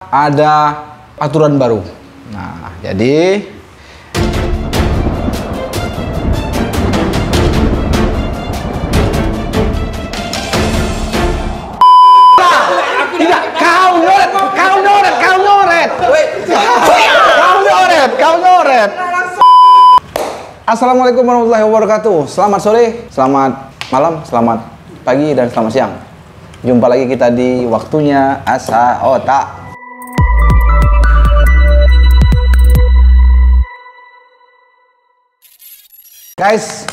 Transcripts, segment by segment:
ada aturan baru. Nah, jadi tidak, kau nyoret. Assalamualaikum warahmatullahi wabarakatuh. Selamat sore, selamat malam, selamat pagi, dan selamat siang. Jumpa lagi kita di waktunya Asa Otak. Guys,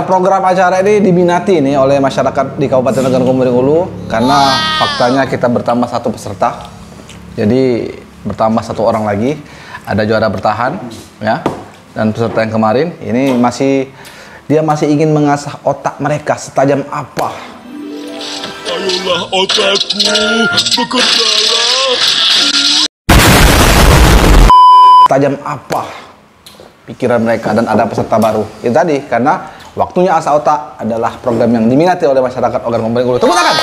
program acara ini diminati nih oleh masyarakat di Kabupaten Tegal Komering Ulu karena faktanya kita bertambah satu peserta. Jadi bertambah satu orang lagi, ada juara bertahan ya. Dan peserta yang kemarin ini dia masih ingin mengasah otak mereka setajam apa. Ayolah otakku, bekerjalah. Tajam apa pikiran mereka, dan ada peserta baru. Itu tadi karena waktunya Asa Otak adalah program yang diminati oleh masyarakat Ogan Komering Ulu. Tepuk tangan.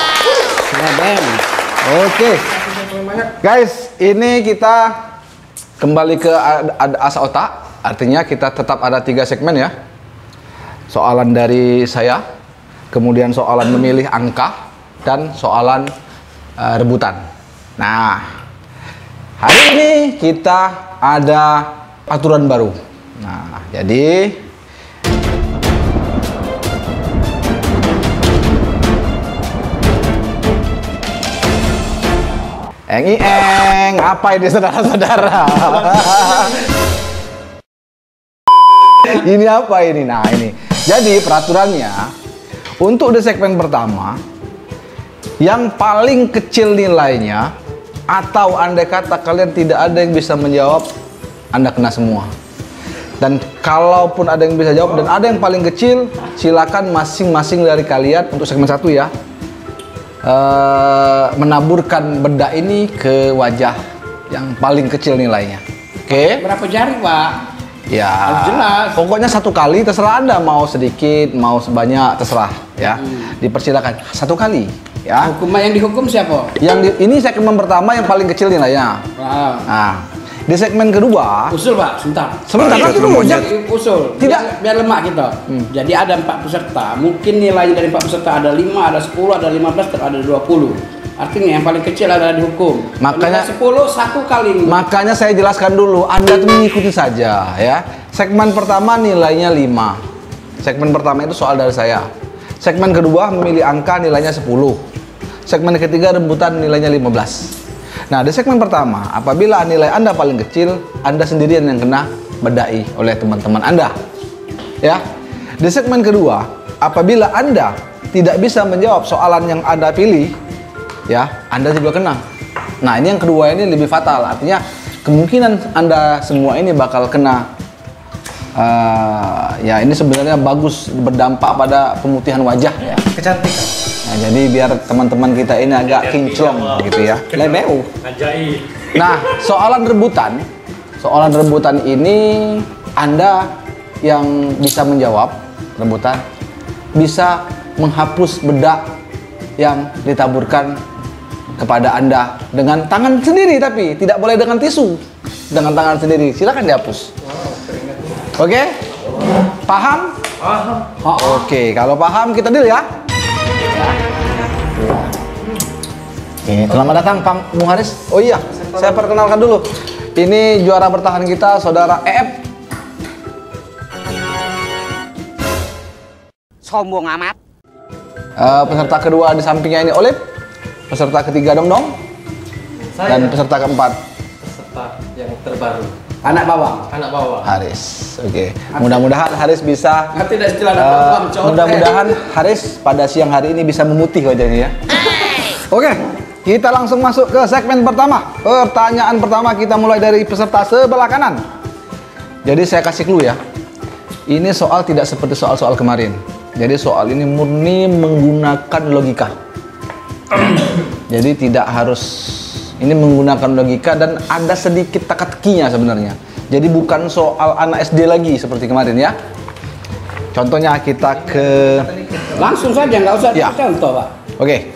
Oke. Guys, ini kita kembali ke Asa Otak. Artinya kita tetap ada 3 segmen ya. Soalan dari saya, kemudian soalan memilih angka, dan soalan rebutan. Nah, hari ini kita ada aturan baru. Nah, jadi apa ini saudara-saudara? Ini apa ini? Nah, ini. Jadi peraturannya untuk di segmen pertama yang paling kecil nilainya, atau andai kata kalian tidak ada yang bisa menjawab, Anda kena semua. Dan kalaupun ada yang bisa jawab dan ada yang paling kecil, silakan masing-masing dari kalian untuk segmen 1 ya, menaburkan benda ini ke wajah yang paling kecil nilainya. Oke? Berapa jari, Pak? Ya, jelas. pokoknya 1 kali, terserah Anda mau sedikit, mau sebanyak, terserah ya. Dipersilakan 1 kali ya. Hukuman yang dihukum siapa? Ini segmen pertama yang paling kecil nilainya. Wow. Nah, di segmen kedua, Usul, Pak, sebentar nanti dulu. Usul. Tidak. Biar lemak kita. Jadi ada 4 peserta. Mungkin nilainya dari 4 peserta ada 5, ada 10, ada 15, ada 20. Artinya yang paling kecil adalah dihukum. Makanya 10 1 kali. Makanya saya jelaskan dulu, Anda tuh mengikuti saja ya. Segmen pertama nilainya 5. Segmen pertama itu soal dari saya. Segmen kedua memilih angka, nilainya 10. Segmen ketiga rebutan, nilainya 15. Nah, di segmen pertama, apabila nilai Anda paling kecil, Anda sendirian yang kena bedai oleh teman-teman Anda. Ya. Di segmen kedua, apabila Anda tidak bisa menjawab soalan yang Anda pilih, ya, Anda juga kena. Nah, ini yang kedua ini lebih fatal. Artinya kemungkinan Anda semua ini bakal kena. Ya, ini sebenarnya bagus, berdampak pada pemutihan wajah ya. Kecantikan. Nah, jadi biar teman-teman kita ini agak kinclong gitu ya. Lebeu. Nah, soalan rebutan ini Anda yang bisa menjawab rebutan bisa menghapus bedak yang ditaburkan kepada Anda dengan tangan sendiri, tapi tidak boleh dengan tisu. Dengan tangan sendiri, silakan dihapus. Oke? Paham? Paham. Oke, kalau paham kita deal ya. Ini selamat datang Bung Haris. Oh iya, saya perkenalkan dulu. Ini juara bertahan kita, Saudara EF. Sombong amat. Peserta kedua di sampingnya ini Olip. Peserta ketiga Dong. Dan peserta keempat, Peserta yang terbaru. Anak bawang. Haris. Oke. Mudah-mudahan Haris bisa. Tidak istilah anak bawang. Mudah-mudahan Haris pada siang hari ini bisa memutih wajahnya ya. Oke. Kita langsung masuk ke segmen pertama. Pertanyaan pertama kita mulai dari peserta sebelah kanan. Jadi saya kasih clue ya. Ini soal tidak seperti soal-soal kemarin. Jadi soal ini murni menggunakan logika. Jadi tidak harus, ini menggunakan logika dan ada sedikit teka-tekinya sebenarnya. Jadi bukan soal anak SD lagi seperti kemarin ya. Contohnya kita ke... Langsung saja, nggak usah contoh, Pak. Oke.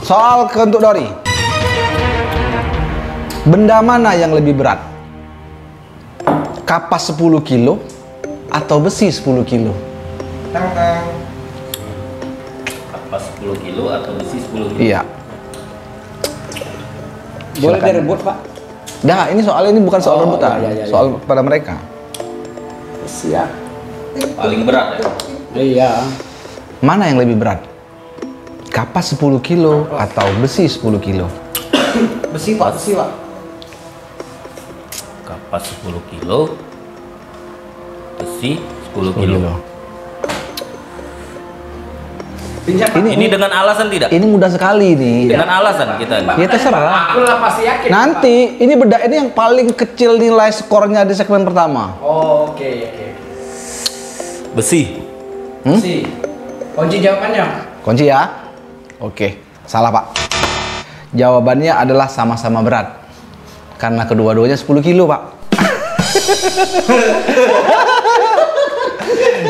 Soal ke untuk Dori. Benda mana yang lebih berat? Kapas 10 kilo atau besi 10 kilo? Kapas 10 kilo atau besi 10 kilo? Iya. Boleh Silakan. direbut, Pak? Dah, ini soal ini bukan soal Oh, rebutan, iya, iya, iya. soal pada mereka. Siap. Paling berat ya? Iya. Mana yang lebih berat? Kapas 10 kilo atau besi 10 kilo? Besi Pak, besi Pak. Kapas 10 kilo, besi 10 kilo. Pinjam, Pak. Ini dengan alasan tidak? Ini mudah sekali nih. Dengan alasan kita. Ya terserah. Aku lah pasti yakin. Nanti ini beda, ini yang paling kecil nilai skornya di segmen pertama. Oh, oke. Besi. Si. Kunci jawabannya. Kunci ya. Oke, salah Pak. Jawabannya adalah sama-sama berat. Karena kedua-duanya 10 kilo Pak.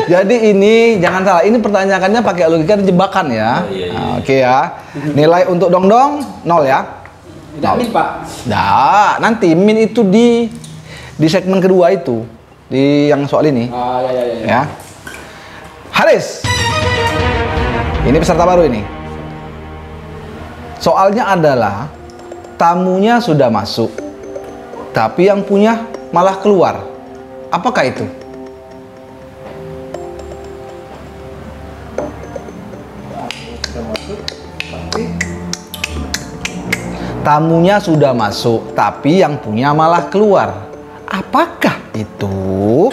Jadi ini jangan salah, ini pertanyaannya pakai logika jebakan ya. Oh, iya. Nah, oke ya. Nilai untuk dong-dong 0 ya. Tidak min, Pak. Nah, nanti min itu di segmen kedua itu, di yang soal ini. Ah, ya. Ya. Haris. Ini peserta baru ini. Soalnya adalah tamunya sudah masuk, tapi yang punya malah keluar. Apakah itu? Tamunya sudah masuk, tapi yang punya malah keluar. Apakah itu?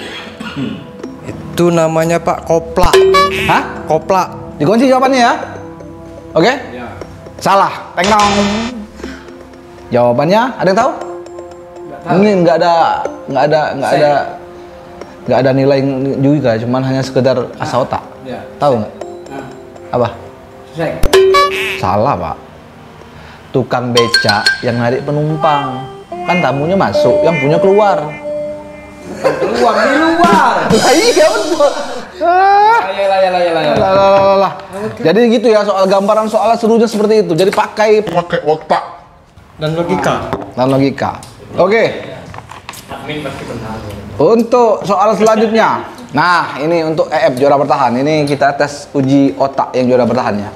Itu namanya Pak koplak. Hah? Koplak. Dikunci jawabannya ya? Oke? Salah. Teng dong. Jawabannya ada yang tahu? Ini nggak ada nilai juga, cuman hanya sekedar asa otak. Ya. Tahu nggak? Nah, Apa? sek. Salah Pak. Tukang beca yang narik penumpang. Kan tamunya masuk, yang punya keluar. Keluar di luar. Lah iya betul. Lah. Jadi gitu ya, soal gambaran soalnya serunya seperti itu. Jadi pakai otak. Dan logika. dalam logika. Oke. Untuk soal selanjutnya. Nah, ini untuk EF juara bertahan. Ini kita tes uji otak yang juara bertahannya.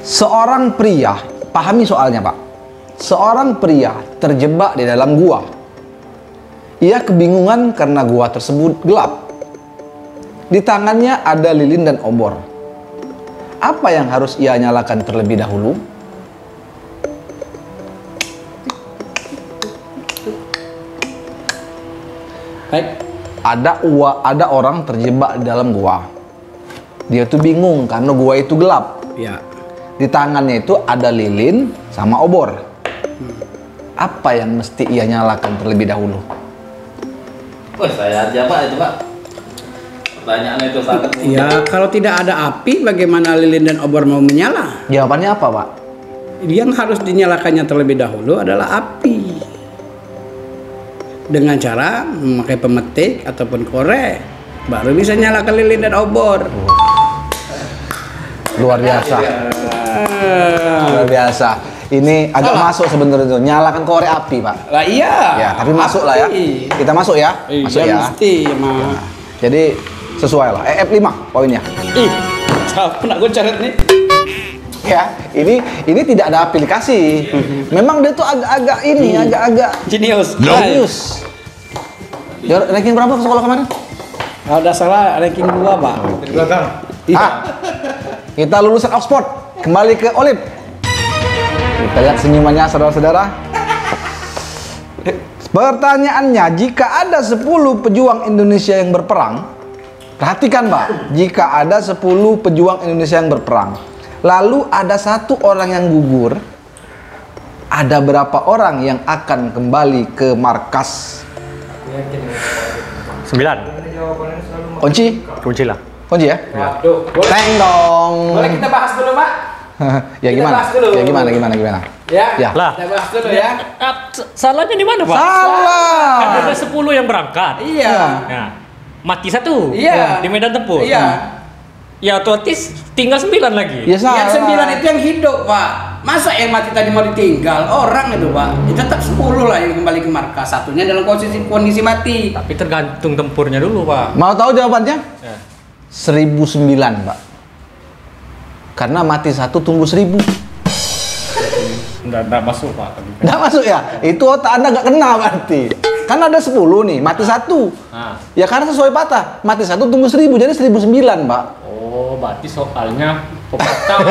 Seorang pria, pahami soalnya, Pak. Seorang pria terjebak di dalam gua. Ia kebingungan karena gua tersebut gelap. Di tangannya ada lilin dan obor. Apa yang harus ia nyalakan terlebih dahulu? Baik. Ada orang terjebak di dalam gua. Dia tuh bingung karena gua itu gelap. Ya. Di tangannya itu ada lilin sama obor. Apa yang mesti ia nyalakan terlebih dahulu? Wah, saya aja Pak itu Pak. Pertanyaan itu sangat mudah. Ya, kalau tidak ada api, bagaimana lilin dan obor mau menyala? Jawabannya apa, Pak? Yang harus dinyalakannya terlebih dahulu adalah api. Dengan cara memakai pemetik ataupun korek, baru bisa nyalakan lilin dan obor. Luar biasa. Luar biasa. Ini agak masuk sebenarnya itu. Nyalakan korek api, Pak. Lah iya. Ya, tapi masuk lah ya. Api. Kita masuk ya. Masuk Iya, ya. mesti, mah. Jadi sesuai lah. EF 5 poinnya. Ih, siapa nak gue caret nih? Ya, ini tidak ada aplikasi. Memang dia tuh agak-agak ini, agak-agak Jenius. serius. Ranking berapa ke sekolah kemarin? Kalau udah salah ranking 2, Pak. Di belakang. Iya. Kita lulusan Oxford, kembali ke Olip. Kita lihat senyumannya saudara-saudara. Pertanyaannya, jika ada 10 pejuang Indonesia yang berperang, perhatikan Pak, jika ada 10 pejuang Indonesia yang berperang, lalu ada 1 orang yang gugur, ada berapa orang yang akan kembali ke markas? 9. Kunci? Kunci lah. Kunci ya? Waduh, boleh, Teng dong. boleh kita bahas dulu, Pak? Ya Kita gimana? bahas dulu. Ya gimana? Ya. Ya. Lah. Kita bahas dulu ya. Salahnya di mana, Pak? Salah. Kan ada 10 yang berangkat. Iya. Nah, mati 1. Iya. Di medan tempur. Iya. Ya otomatis tinggal 9 lagi. Ya salah. Yang 9 itu yang hidup, Pak. Masa yang mati tadi mau ditinggal? Orang itu, Pak. Ya, tetap 10 lah yang kembali ke markas. Satunya dalam kondisi mati. Tapi tergantung tempurnya dulu, Pak. Mau tahu jawabannya? Ya. 1009, Pak. Karena mati 1 tumbuh 1000. Enggak masuk, Pak. Nggak masuk ya? Itu otak Anda nggak kena berarti. Kan ada 10 nih, mati 1. Nah. Ya karena sesuai patah. Mati 1 tumbuh 1000, jadi 1009, Pak. Oh, berarti soalnya pepatah.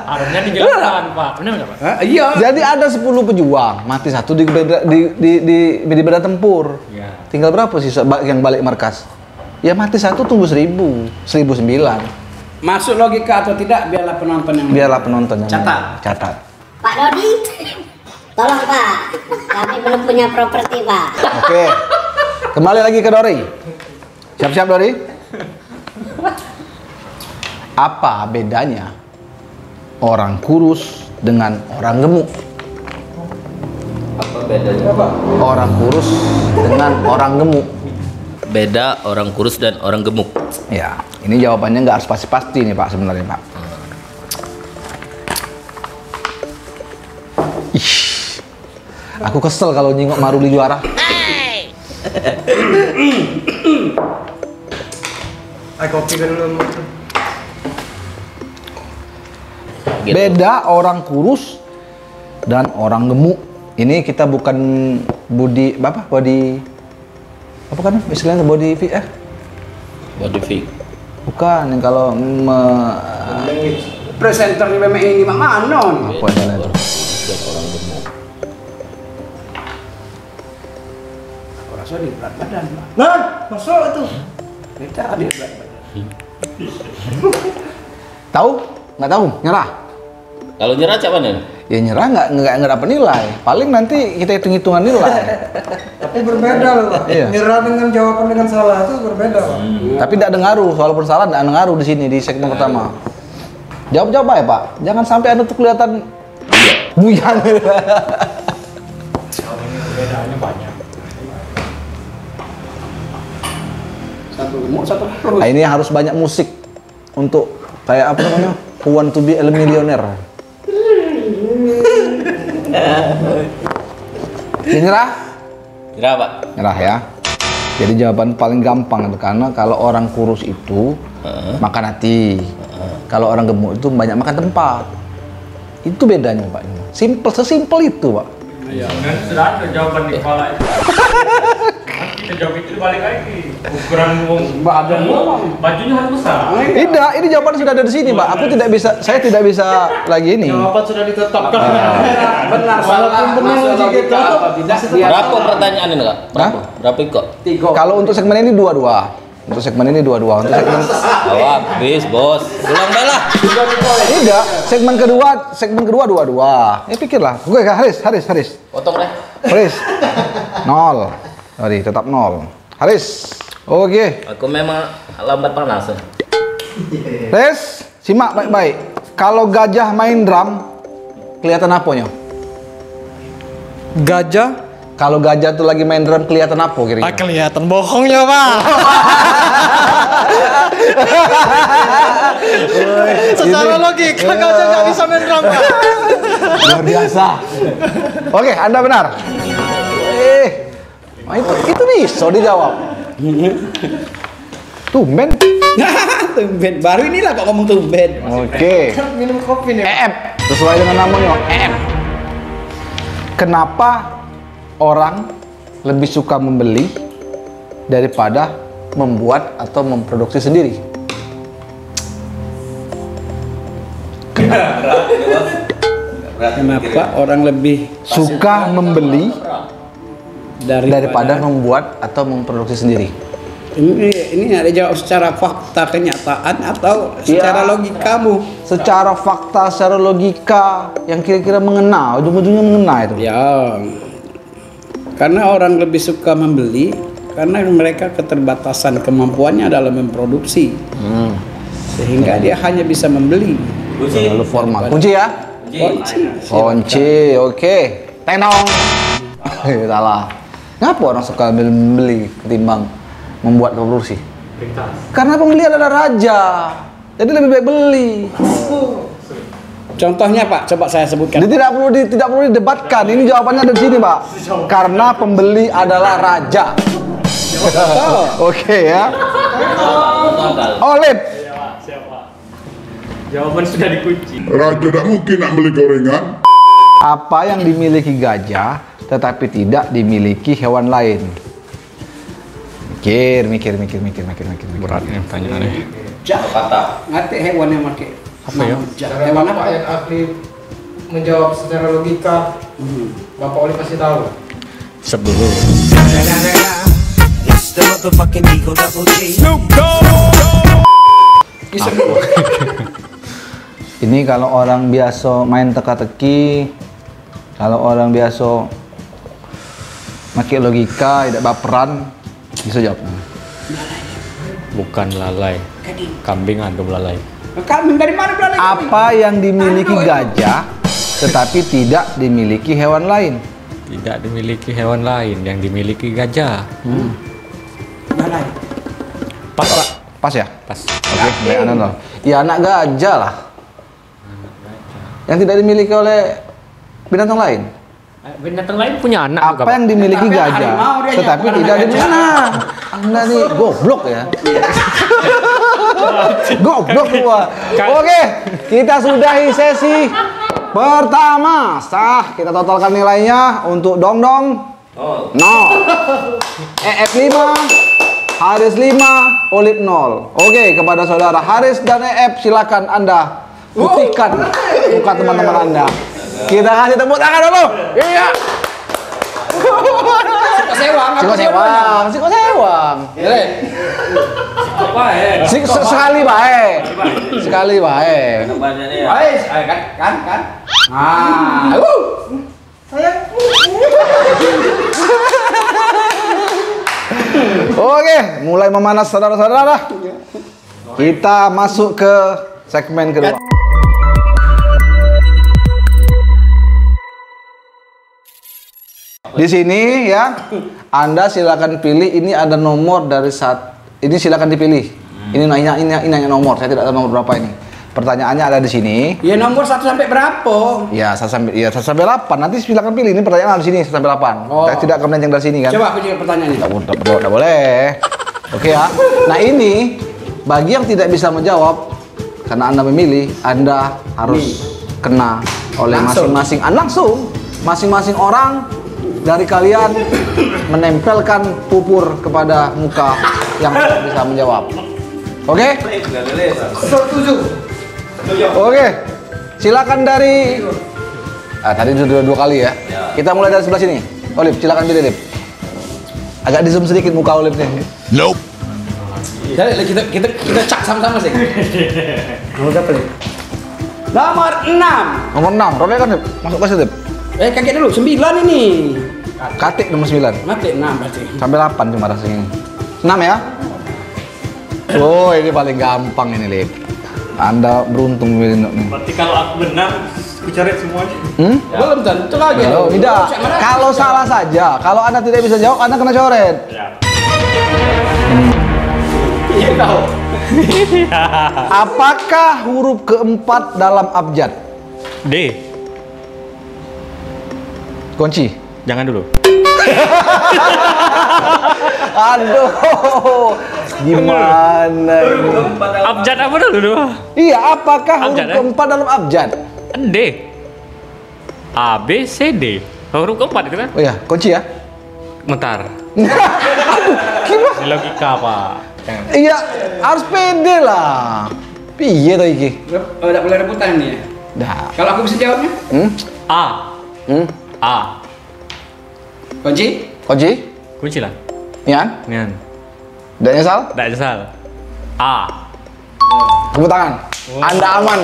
Harusnya dijelaskan, Pak. Benar nggak, Pak? Iya. Jadi ada 10 pejuang, mati 1 di beda tempur. Iya. Tinggal berapa sih yang balik markas? Ya mati 1 tumbuh 1000, 1009. Masuk logika atau tidak, biarlah penonton yang Biarlah penonton yang Catat. Pak Dodi, tolong Pak, kami belum punya properti Pak. Oke. Kembali lagi ke Dori. Siap-siap Dori. Apa bedanya orang kurus dengan orang gemuk? Apa bedanya? Orang kurus dengan orang gemuk. Beda orang kurus dan orang gemuk. Ya, ini jawabannya nggak harus pasti-pasti nih Pak sebenarnya Pak. Ih, aku kesel kalau nyingok Maruli juara. Ayo kopi dulu. Gitu. Beda orang kurus dan orang gemuk. Ini kita bukan body apa kan istilahnya body fit Body fit. bukan yang kalau presenter di BMI ini Mak Manon. apa istilahnya itu? Dan orang gemuk. Orang sorry, berat badan, Pak. Nah, masuk itu. Kita ada berat badan. Tahu? Nggak tahu? Nyerah? Kalau nyerah siapa nih? Ya nyerah nggak dapat nilai. Paling nanti kita hitung-hitungan nilai. Tapi berbeda loh, Pak. Iya. Nyerah dengan jawaban dengan salah itu berbeda, Pak. Tapi tidak ada ngaruh, walaupun salah tidak ada ngaruh di sini di segmen pertama. Jawab aja Pak. Jangan sampai Anda tuh kelihatan buyang. Bedanya banyak. Satu gemuk, satu kurus. Nah, ini harus banyak musik untuk kayak apa namanya? Who Want to be a Millionaire. Nyerah? Nyerah, Pak. Nyerah ya. Jadi jawaban paling gampang itu karena kalau orang kurus itu makan hati. Kalau orang gemuk itu banyak makan tempat. Itu bedanya Pak. Simple, sesimpel itu Pak. Iya, kan sudah ada jawaban di kepala itu. Kita jawab itu balik lagi. Ukuran Badan bajunya harus besar. Tidak, ini jawaban sudah ada di sini Pak. Saya tidak bisa lagi ini. Jawaban sudah ditetapkan. Benar, salah, Walaupun benar masuk logika logika itu, apa tidak, dia Berapa pertanyaan ini, Kak? Berapa? Berapa kok? 3. Kalau untuk segmen ini dua-dua. Untuk segmen ini dua-dua. Untuk segmen Habis, Bos. Ulang bae lah. tidak, segmen kedua dua-dua. Ya pikirlah. Oke, Haris. Potong deh. Haris. 0. Sorry, tetap 0. Haris. Oke. Aku memang lambat panas. Haris, simak baik-baik. Kalau gajah main drum, kelihatan apanya? Gajah. Kalau gajah tuh lagi main drum kelihatan apa kira-kira? Kelihatan bohongnya, Pak. Secara logika gajah nggak bisa main drum, Pak. Luar biasa. Oke, Anda benar. Itu bisa dijawab. Tumben. Tumben. Baru inilah kok ngomong tumben. Oke. Minum kopi nih. EF. Sesuai dengan namanya, EF. Kenapa orang lebih suka membeli daripada membuat atau memproduksi sendiri? Kenapa orang lebih Suka membeli daripada daripada membuat atau memproduksi sendiri. ini ada jawab secara fakta kenyataan atau secara logikamu? Secara fakta, secara logika yang kira-kira mengena, ujung-ujungnya mengena itu. Ya, karena orang lebih suka membeli karena mereka keterbatasan kemampuannya dalam memproduksi, sehingga dia hanya bisa membeli. Terlalu formal. Kunci ya? Kunci, oke. Tenong. Salah. Ngapa orang suka beli ketimbang membuat produksi? Karena pembeli adalah raja. Jadi lebih baik beli. Contohnya Pak, coba saya sebutkan. Jadi tidak perlu didebatkan. Ini jawabannya ada di sini, Pak. Karena pembeli adalah raja. Oke ya. Olip. Jawaban sudah dikunci. Raja tidak mungkin nak beli gorengan. Apa yang dimiliki gajah tetapi tidak dimiliki hewan lain? Mikir. Berat nih pertanyaannya. Kata. Ngerti hewan yang pakai. Apa ya? Hewan apa? Yang ahli menjawab secara logika. Bapak Oli pasti tahu. Sebelum. Ini kalau orang biasa main teka-teki, kalau orang biasa pakai logika, tidak baperan, bisa jawab. Bukan lalai. Kambing antum lalai. Kambing dari mana belalai? Apa yang dimiliki gajah tetapi tidak dimiliki hewan lain? Tidak dimiliki hewan lain, yang dimiliki gajah. Belalai. Pas Pak. Pas ya? Pas. Oke, baik anak loh. Ya anak gajah lah. Yang tidak dimiliki oleh binatang lain. Binatang lain punya anak. Apa yang dimiliki Tapi gajah harimau dia tetapi bukan tidak gajah. dimiliki? Nah, Anda nih goblok ya. Goblok semua. Oke, kita sudahi sesi pertama. Sah, kita totalkan nilainya untuk Dongdong 0, EF 5, Haris 5, Olip 0. Oke, kepada saudara Haris dan EF silakan Anda putihkan muka teman-teman Anda. Kita kasih tepuk tangan dulu. Iya. Siko sewang. Sekali baik. Sekali baik. Baik, kan. Ah. Oke, mulai memanas saudara-saudara. Kita masuk ke segmen kedua. Di sini ya, Anda silakan pilih. Ini ada nomor dari ini silakan dipilih. Ini nanya nomor. Saya tidak tahu nomor berapa ini. Pertanyaannya ada di sini. Ya nomor 1 sampai berapa? Ya, 1 sampai 8. Nanti silakan pilih. Ini pertanyaan ada di sini 1 sampai 8. Oh. Saya tidak akan melenceng dari sini kan. Coba pilih pertanyaannya. Tidak boleh. Oke ya. Nah ini bagi yang tidak bisa menjawab karena Anda memilih, Anda harus kena oleh masing-masing masing-masing orang dari kalian menempelkan pupur kepada muka yang tidak bisa menjawab. Oke? Setuju. Oke. Silakan dari tadi sudah 2 kali ya. Kita mulai dari sebelah sini. Olip, silakan pilih, Olip. Agak di zoom sedikit muka Olipnya. Nope. Kita cak sama-sama sih. Nomor berapa nih? Nomor 6. Nomor 6. Roda kan, Lip. Masuk ke situ, Lip. Kaget dulu, 9 ini. Katik nomor 9. Mati 6 berarti. Sampai 8 cuma rasanya. 6 ya? Oh, ini paling gampang ini, Lip. Anda beruntung memilih ini. Berarti kalau aku benar, aku coret semuanya. Belum tentu lagi. Oh, tidak. Kalau salah saja. Kalau Anda tidak bisa jawab, Anda kena coret. Ya. Iya tahu. Apakah huruf keempat dalam abjad? D. Kunci. Jangan dulu. Aduh. Gimana ini? Abjad apa dulu? Iya, apakah huruf Abjad, keempat dalam abjad? D. A, B, C, D. Huruf keempat itu kan? Oh ya, kunci ya? Bentar. Gimana? Ini logika Pak. Jangan. Iya, harus pede lah. Piye tuh iki? Udah boleh rebutan nih ya. Dah. Kalau aku bisa jawabnya? A. Hmm? A. Kunci? Kunci? Kunci lah. Nian? Nian. Tidak nyesal? Tidak nyesal. A. Tepuk tangan. Anda aman.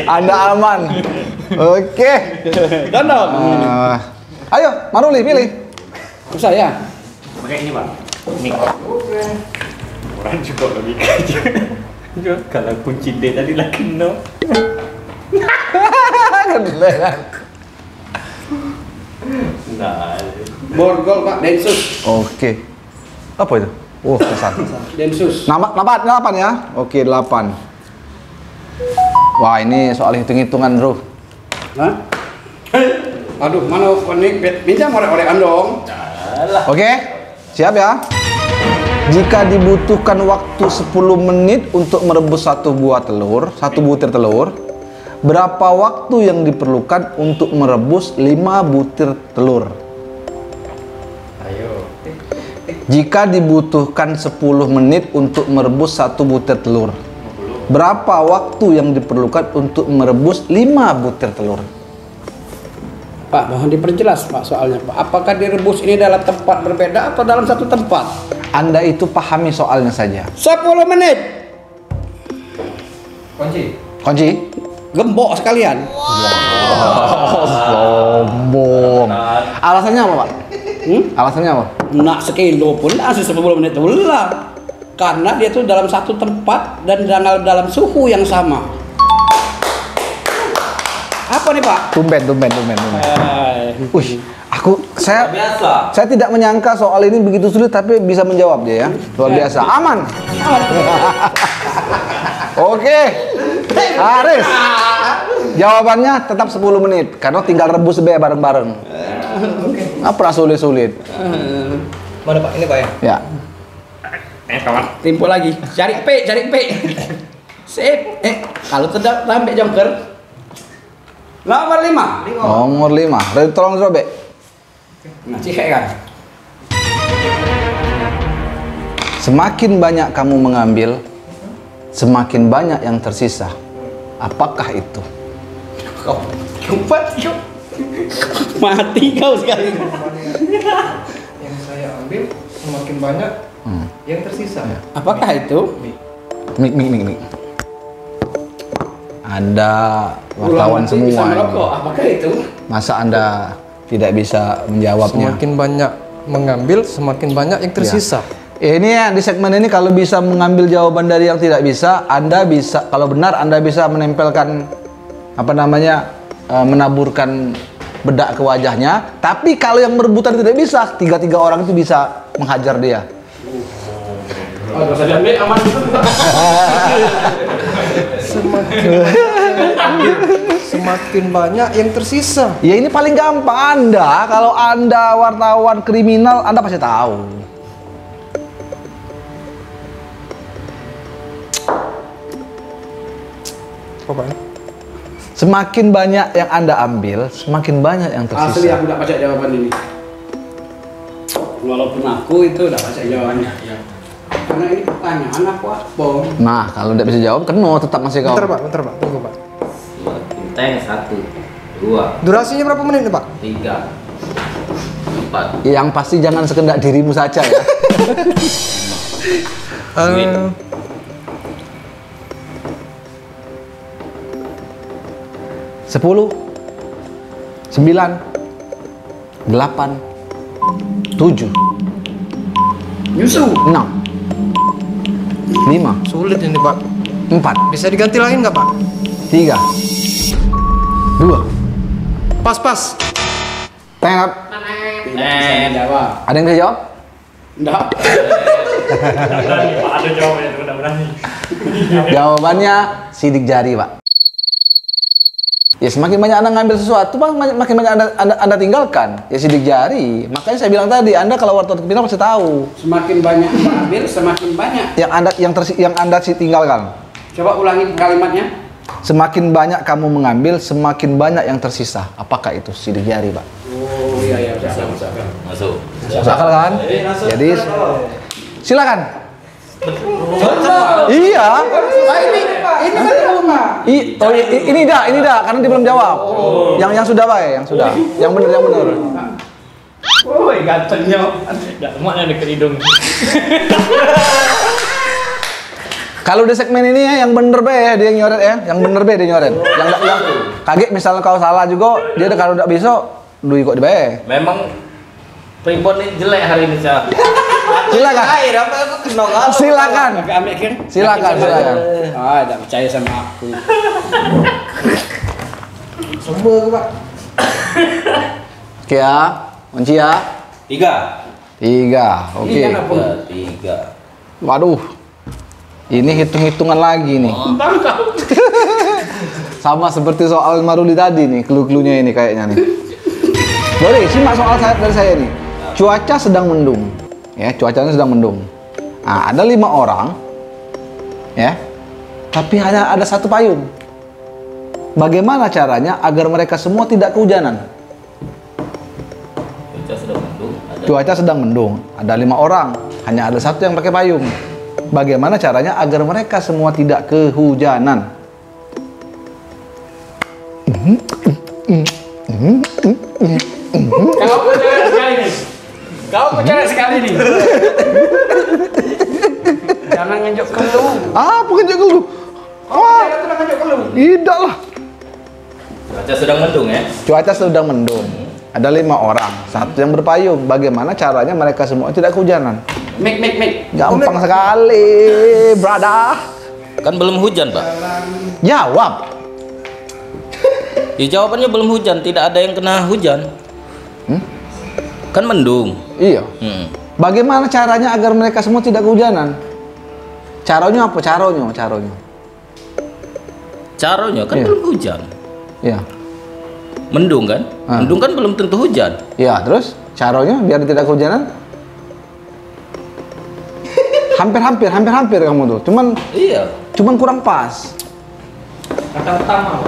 Anda aman. Oke. Dondong. Ayo, Maruli pilih. Saya. Pakai ini Pak. Ini. Orang juga logika aja. Kalau kunci D tadi lagi no. Nah. Borgol Pak, Densus. Oke. Apa itu? Oh, kesan. Densus. Nama 8 ya? Oke, 8. Wah, ini soal hitung-hitungan, Bro. Hah? Aduh, mana konik? Pinjam orek-orekan dong. Oke, siap ya? Jika dibutuhkan waktu 10 menit untuk merebus satu butir telur, berapa waktu yang diperlukan untuk merebus 5 butir telur? Ayo. Jika dibutuhkan 10 menit untuk merebus satu butir telur, berapa waktu yang diperlukan untuk merebus 5 butir telur? Pak, mohon diperjelas Pak soalnya Pak. Apakah direbus ini dalam tempat berbeda atau dalam satu tempat? Anda itu pahami soalnya saja. 10 menit. Kunci? Gembok sekalian. Sombong. Alasannya apa, Pak? Alasannya apa? Nak sekilo pun asli 10 menit lah. Karena dia tuh dalam satu tempat dan dalam suhu yang sama. Apa nih Pak? Tumben. Saya Biasa. Saya tidak menyangka soal ini begitu sulit, tapi bisa menjawab dia ya. Luar biasa. Aman. Oke. Haris. Jawabannya tetap 10 menit karena tinggal rebus be bareng-bareng. Apa sulit-sulit? Mana Pak? Ini Pak ya? Ya. Kawan. Tempo lagi. Cari P. Sip. Kalau tidak sampai jongker. Nomor 5. Nomor 5. Tolong robek. Nah, cihek kan. Semakin banyak kamu mengambil, semakin banyak yang tersisa. Apakah itu? Kau keempat yuk. Mati kau sekali. Yang saya ambil semakin banyak yang tersisa. Apakah itu? Mik. Anda wartawan Ulang mati bisa semua. merokok. Apakah itu? Masa Anda tidak bisa menjawabnya? Semakin banyak mengambil, semakin banyak yang tersisa. Ini ya, di segmen ini kalau bisa mengambil jawaban dari yang tidak bisa, Anda bisa, kalau benar Anda bisa menempelkan menaburkan bedak ke wajahnya. Tapi kalau yang merebutan tidak bisa, tiga orang itu bisa menghajar dia. Semakin banyak yang tersisa. Ya ini paling gampang Anda, kalau Anda wartawan kriminal, Anda pasti tahu. Apa? Semakin banyak yang Anda ambil, semakin banyak yang Asli tersisa. aku udah baca jawaban ini. Walaupun aku itu udah baca jawabannya. Karena ini pertanyaan aku bom. Nah, kalau tidak bisa jawab, kena tetap masih kau. Bentar Pak, tunggu Pak. Semakin 1, 2, Durasinya berapa menit nih Pak? 3, 4. Yang pasti jangan sekedar dirimu saja ya. Win. 10, 9, 8, 7, Nyusu. 6, 5, Sulit ini Pak. 4, Bisa diganti lain nggak Pak? 3, 2, Pas. tengok. Bisa jawab. Ada yang bisa jawab? Enggak. Ada jawabannya tuh, udah berani. Jawabannya sidik jari, Pak. Ya semakin banyak Anda ngambil sesuatu, Pak, makin banyak Anda tinggalkan. Ya sidik jari. Makanya saya bilang tadi, Anda kalau wartawan kriminal pasti tahu. Semakin banyak mengambil, semakin banyak. Yang Anda tinggalkan. Coba ulangi kalimatnya. Semakin banyak kamu mengambil, semakin banyak yang tersisa. Apakah itu sidik jari, Pak? Oh iya, bisa. Masuk. Masuk akal kan? Jadi silakan. Iya. Ini kan rumah. Ini dah, karena dia belum jawab. Yang sudah baik, yang sudah. Yang benar. Woi, gantengnya. Enggak semuanya deket hidung. Kalau di segmen ini ya, yang bener be ya, dia nyoret ya. Yang bener be dia nyoret. Yang kaget misalnya kau salah juga, dia kalau udah bisa, duit kok di be. Memang Primbon ini jelek hari ini, Cak. Silakan. Silakan. Agak ambil kan? Silakan. Ah, tidak percaya sama aku. Semua Pak. Oke ya, kunci ya. 3. Oke. Tiga. Waduh. Ini hitung-hitungan lagi nih. Sama seperti soal Maruli tadi nih, clue-cluenya ini kayaknya nih. Boleh, simak soal dari saya nih. Cuaca sedang mendung. Ya, cuacanya sedang mendung. Nah, ada 5 orang. Ya. Tapi ada 1 payung. Bagaimana caranya agar mereka semua tidak kehujanan? Cuaca sedang mendung, ada 5 orang, hanya ada 1 yang pakai payung. Bagaimana caranya agar mereka semua tidak kehujanan? Kau bicara sekali nih. Jangan ngenjok kelu. Apa ngenjok kelu? Tidak lah. Cuaca sedang mendung ya. Cuaca sedang mendung. Ada 5 orang, 1 yang berpayung. Bagaimana caranya mereka semua tidak kehujanan? Mik. Gampang sekali, brother. Kan belum hujan, Pak. Jawab. Ya jawabannya belum hujan, tidak ada yang kena hujan. Kan mendung. Iya. Bagaimana caranya agar mereka semua tidak kehujanan? Caranya apa? Caranya. Caranya kan belum hujan. Iya. Mendung kan? Mendung kan belum tentu hujan. Iya, terus caranya biar tidak kehujanan? Hampir kamu tuh. Cuman kurang pas. Kata pertama,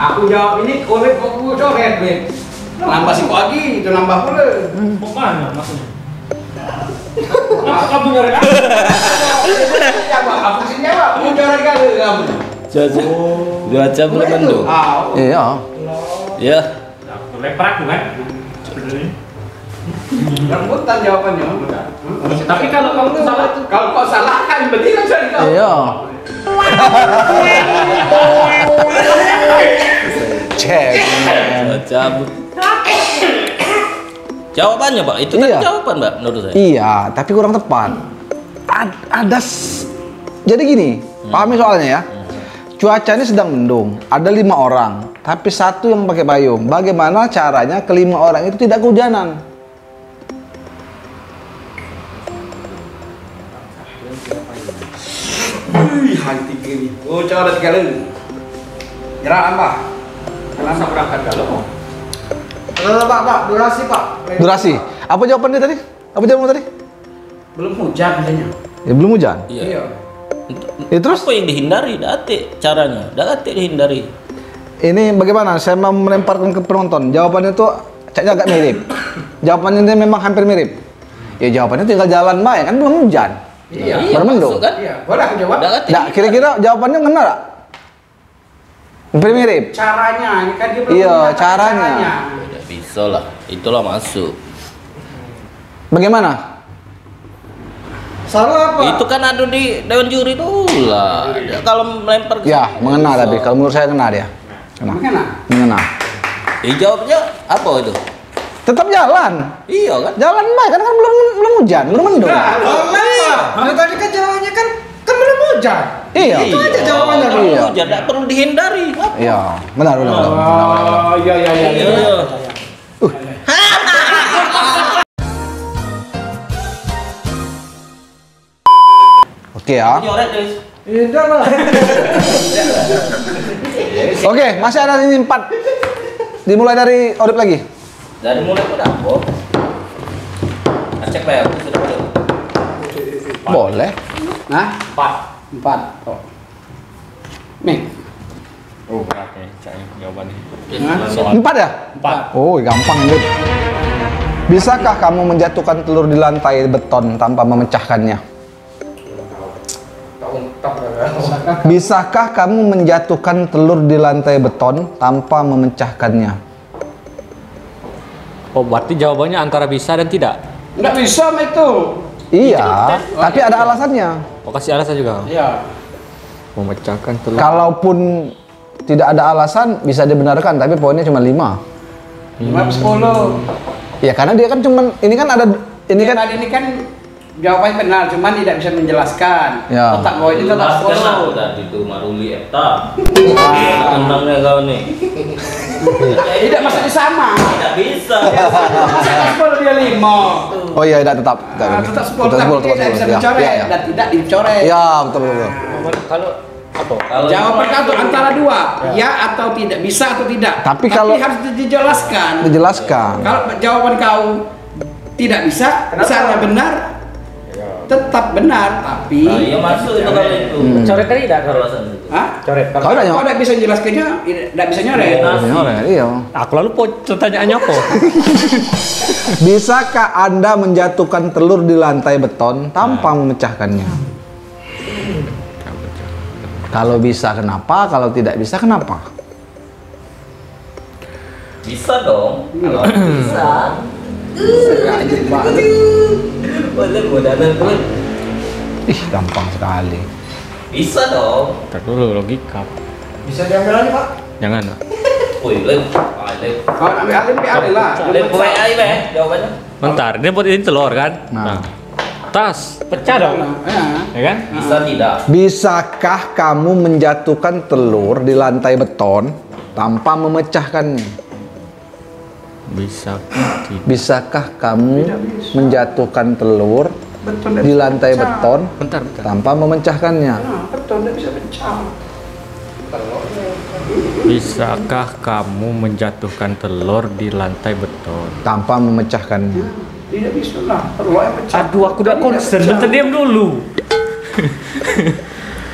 aku jawab ini korek kok coret, Ben. Nambah si lagi, itu nambah pula. Mana maksudnya? Kenapa kamu nyari aku? Aku sih jawab, mau coret kali kamu. Cuaca belum mendung. Iya. Ya. Leprak bukan? Rambutan jawabannya. Tapi kalau kamu salah, Kalau kau salah kan berarti kan saya tahu. Iya. Cek. Cuaca. Jawabannya, Pak. Itu kan jawaban, Pak, menurut saya. Iya, tapi kurang tepat. Jadi gini, pahami soalnya ya. Cuacanya sedang mendung, ada 5 orang, tapi 1 yang pakai payung. Bagaimana caranya ke-5 orang itu tidak kehujanan? Hanti gini. Oh, coret kali. Gerak apa? Kenapa berangkat kalau? Pak, durasi Pak. Durasi. Apa jawabannya tadi? Apa jawabannya tadi? Belum hujan katanya. Ya belum hujan. Iya. Ya, terus apa yang dihindari? Dati caranya. Dati dihindari. ini bagaimana? Saya mau melemparkan ke penonton. Jawabannya tuh kayaknya agak mirip. Jawabannya ini memang hampir mirip. Ya jawabannya tinggal jalan baik kan belum hujan. Iya. Baru mendung. Kan? Iya. Boleh aku jawab? Nah, kira-kira jawabannya benar gak? Hampir mirip. Caranya, ini kan dia belum Iya, menyatakan caranya. Tidak bisa lah. Itulah masuk. Bagaimana? Salah apa? Itu kan ada di dewan juri dulu lah. Kalau melempar ke Ya, situ, mengena bisa. tapi kalau menurut saya kena dia. Kena. Gimana? Mengena. Jawabnya apa itu? Tetap jalan. Iya kan? Jalan baik kan belum hujan, belum mendung. Nah, tadi kan jawabannya kan belum hujan. Iya. Itu aja jawabannya. Kalau Iya. hujan tidak perlu dihindari. Apa? Iya, benar. Oh, iya. Iya. Oke ya. Nyoret, guys. Tidak lah. Oke, masih ada ini 4. Dimulai dari Orip lagi. Dari mulai ke dapur. Cek lah ya, aku sudah boleh. Boleh. Nah, 4. Oh. Nih. Oh berat ya, cari jawabannya. Hah? 4 ya? 4. Oh, gampang ini. Bisakah kamu menjatuhkan telur di lantai beton tanpa memecahkannya? Bisakah kamu menjatuhkan telur di lantai beton tanpa memecahkannya? Oh berarti jawabannya antara bisa dan tidak. Nggak bisa sama itu. Iya, tapi ada alasannya. Oh kasih alasan juga. Iya. Memecahkan telur. Kalaupun tidak ada alasan bisa dibenarkan, tapi poinnya cuma 5. 5/10. Ya karena dia kan cuman ini kan ada ini kan Tadi ini kan Jawabannya benar, cuman tidak bisa menjelaskan. Ya. Otak kau ini tetap Jelaskan aku polos. tadi itu Maruli Eta. Tenangnya kau nih. Tidak maksudnya sama. Tidak bisa. Sepuluh dia 5. Oh iya, tetap. Tetap 10, tapi tidak bisa dicoret dan tidak dicoret. Ya, betul. Kalau apa? Kalau Jawaban kau antara dua, ya atau tidak, bisa atau tidak. Tapi kalau- harus dijelaskan. Dijelaskan. Kalau jawaban kau tidak bisa, misalnya benar, tetap benar, tapi Nah, iya masuk itu kalau itu. Coret tadi tidak kalau Alasan itu. Hah? coret. Kau Kalau udah kau nyoret. tidak bisa menjelaskannya, tidak bisa nyoret. Iya. Aku lalu pertanyaannya apa? Bisakah Anda menjatuhkan telur di lantai beton tanpa memecahkannya? Kalau bisa kenapa? Kalau tidak bisa kenapa? Bisa dong. Kalau bisa. Boleh bodanan tuh. Ih, gampang sekali. Bisa dong. Tak dulu logika. Bisa diambil lagi Pak? Jangan, Pak. Wih, lep. Kau ambil alih lah. Lep WA ini jawabannya. Bentar, ini buat ini telur kan? Nah. Tas, pecah dong. Ya kan? Bisa tidak? Bisakah kamu menjatuhkan telur di lantai beton tanpa memecahkannya? Bisa. Bisakah kamu menjatuhkan telur di lantai beton Bentar. tanpa memecahkannya? Betul, tidak bisa pecah. Bisakah kamu menjatuhkan telur di lantai beton? Tanpa memecahkannya. Tidak bisa lah, telurnya pecah. Aduh, aku udah concern. Bentar, diam dulu.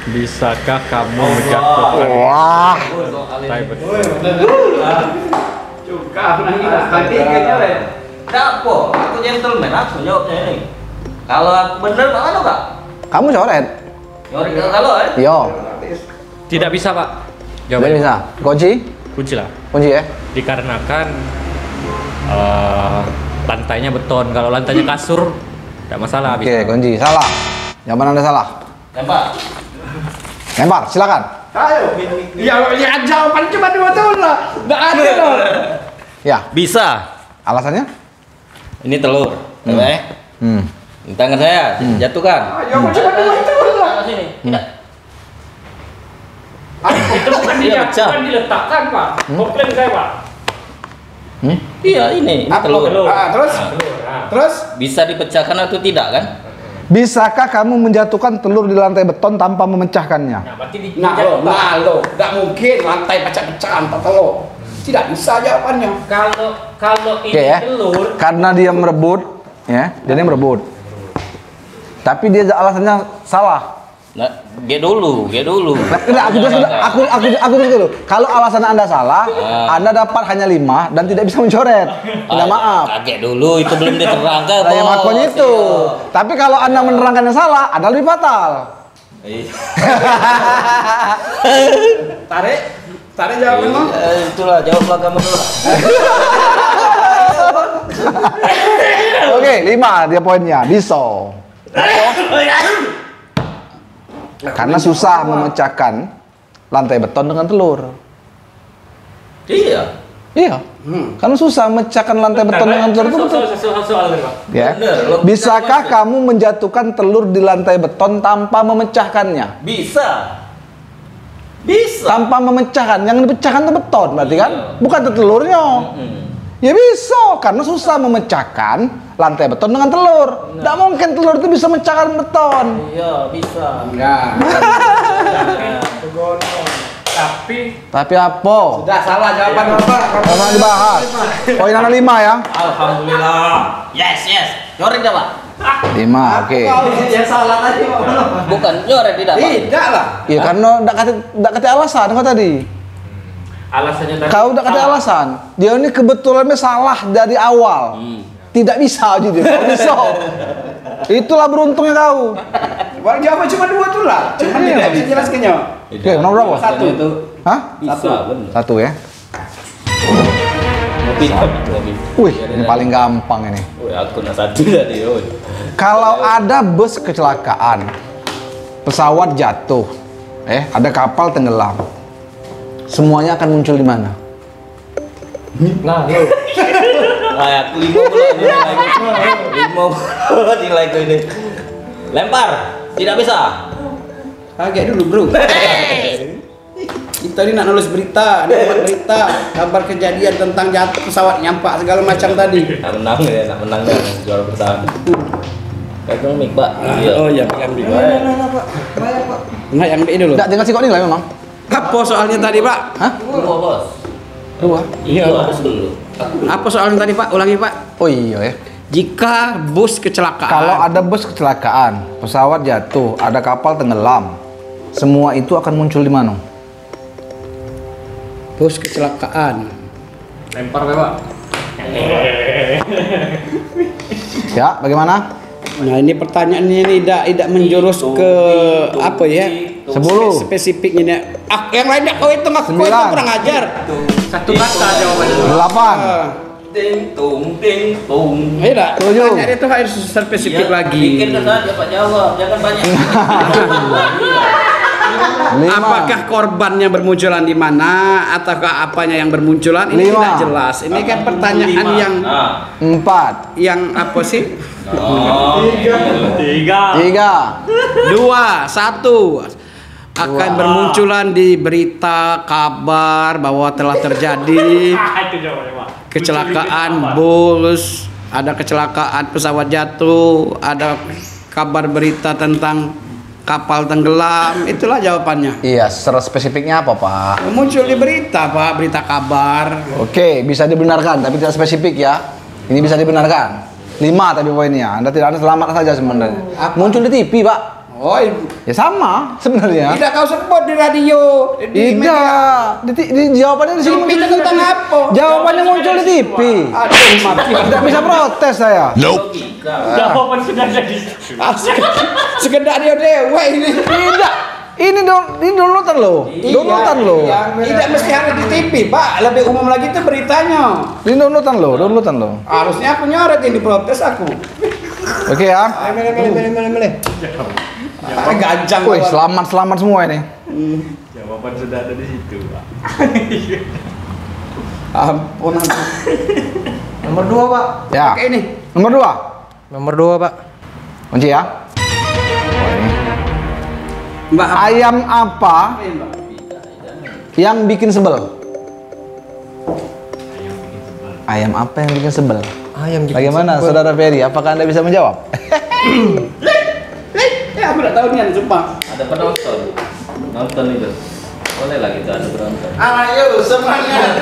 Bisakah kamu menjatuhkan Wah, lantai beton? Cukup, tadi nyoret. Tidak apa, aku gentleman, aku jawabnya ini. Kalau aku bener, mana Kak? kamu coret? Nyori kalau Yo, Tidak bisa, Pak. tidak Jawabannya bisa. Kunci? kunci lah. Kunci ya? Dikarenakan lantainya beton. Kalau lantainya kasur, tidak masalah. Oke, Bisa. kunci. Salah. Jawaban Anda salah. Tembak. Lempar, silakan. Ayo. Ya jawaban cuma dua tahun lah. Nggak ada dong. Ya, Bisa. alasannya? Ini telur. Oke. Di tangan saya, jatuhkan. Jawaban cuma dua tahun lah. Tangan sini. Tidak. Itu bukan Iya, pecah. diletakkan, Pak. Komplain saya, Pak. Iya, ini telur. Terus? Terus? Bisa dipecahkan atau tidak kan? Bisakah kamu menjatuhkan telur di lantai beton tanpa memecahkannya? Nah, berarti Nah lo, nggak mungkin lantai pecah-pecah antar telur. Tidak bisa jawabannya. kalau ini Oke ya. telur, Karena dia merebut, ya, dia merebut. Tapi dia alasannya salah. Nah, G dulu. Enggak, aku terus dulu. Kalau alasan Anda salah, Anda dapat hanya 5 dan tidak bisa mencoret. Minta maaf. Kaget dulu, itu belum diterangkan. Saya Bos. ngakuin itu. Tapi kalau Anda menerangkannya salah, Anda lebih fatal. Iya. Tarik jawabanmu. Itulah, jawablah kamu dulu. Oke, 5 dia poinnya. Bisa. Karena susah memecahkan lantai beton dengan telur. Iya. Iya. Karena susah memecahkan lantai beton dengan telur itu betul. soal Pak. Ya. Bener, Bisakah kamu menjatuhkan telur di lantai beton tanpa memecahkannya? Bisa. Bisa. Tanpa memecahkan, yang dipecahkan itu beton berarti kan? Iya. Bukan itu telurnya. Mm. Ya bisa, karena susah memecahkan lantai beton dengan telur. Tidak mungkin telur itu bisa memecahkan beton. Iya, bisa. Enggak. Tapi apa? Sudah salah jawaban apa? Sama dibahas. Poin Anda 5 ya? Alhamdulillah. Yes. Nyoret enggak, Pak? 5, oke. Dia salah tadi. Bukan nyoret tidak, Pak. Tidak lah. Ya karena tidak kata alasan kau tadi. Alasannya tadi. Kau tidak kata alasan. Dia ini kebetulannya salah dari awal. Tidak bisa aja dia. Kau bisa. Itulah beruntungnya kau. Jawaban cuma dua tuh lah. Cuma tidak bisa jelaskannya. Oke, nomor berapa? Satu. Itu Hah? bisa, benar. 1 ya. Mobil. Wih, ini paling gampang ini. Wih, aku nak satu tadi. Kalau ada bus kecelakaan, pesawat jatuh, ada kapal tenggelam, semuanya akan muncul di mana? Nah, aku 5 pula nilai. 5 nilai ini. Lempar. Tidak bisa. Kaget dulu bro. Kita ini nak nulis berita, dapat berita, kabar kejadian tentang jatuh pesawat nyampak segala macam tadi. Nak menang ya, nak menang kan juara bertahan. Pegang mic, Pak. Oh iya, pegang mic. Nah, yang B dulu. Enggak, jangan sikok ini lah memang. Apa soalnya tadi, Pak? Hah? Dua, Bos. Dua. Iya, harus dulu. Apa soalnya tadi, Pak? Ulangi, Pak. Oh iya ya. Jika bus kecelakaan. Kalau ada bus kecelakaan, pesawat jatuh, ada kapal tenggelam, semua itu akan muncul di mana? Bus kecelakaan. Lempar Pak. Ya, bagaimana? Nah, ini pertanyaannya ini tidak menjurus ke apa ya? 10. Spesifiknya ini. Ah, yang lainnya kau hitung aku itu 9. kurang ajar. Satu kata jawabannya. 8. Ting tung ting tung. Iya dah. 7. Pertanyaan itu harus spesifik Iya, lagi. Bikin saja Pak jawab, jangan banyak. 5. Apakah korbannya bermunculan di mana ataukah apanya yang bermunculan ini 5. tidak jelas. Ini kan pertanyaan yang 4. apa sih? Tiga. 3. 2, 1 akan bermunculan di berita kabar bahwa telah terjadi Itu jawabannya Pak. kecelakaan bus, ada kecelakaan pesawat jatuh, ada kabar berita tentang kapal tenggelam. Itulah jawabannya. Iya, secara spesifiknya apa, Pak? Muncul di berita, Pak, berita kabar. Oke, bisa dibenarkan, tapi tidak spesifik ya. Ini bisa dibenarkan. 5 tapi poinnya. Anda tidak ada selamat saja sebenarnya. Muncul di TV, Pak. Oh, Ya sama sebenarnya. tidak kau sebut di radio, di media. Tidak. Di jawabannya di sini Itu tentang apa? Jawabannya muncul di TV. Aduh, mati. Tidak bisa protes saya. Jawaban sudah jadi. Sekedar dia dewa ini. Tidak. Ini downloadan loh. Downloadan loh. Tidak mesti harus di TV, Pak. Lebih umum lagi itu beritanya. Ini downloadan loh. Harusnya aku nyoret ini protes aku. Oke ya. Mele. Gancang. Wih, selamat semua ini. Jawaban sudah ada di situ Pak. Ampun. Nomor 2, Pak. Ya. Oke ini. Nomor 2. Nomor 2, Pak. Kunci ya. Mbak Ayam apa yang bikin sebel? Ayam apa yang bikin sebel? Ayam bikin Bagaimana, sebel. Saudara Ferry? Apakah Anda bisa menjawab? Ya aku udah tahu nih, sumpah. Ada penonton. Nonton itu. Boleh lah kita ada penonton. Ayo semangat.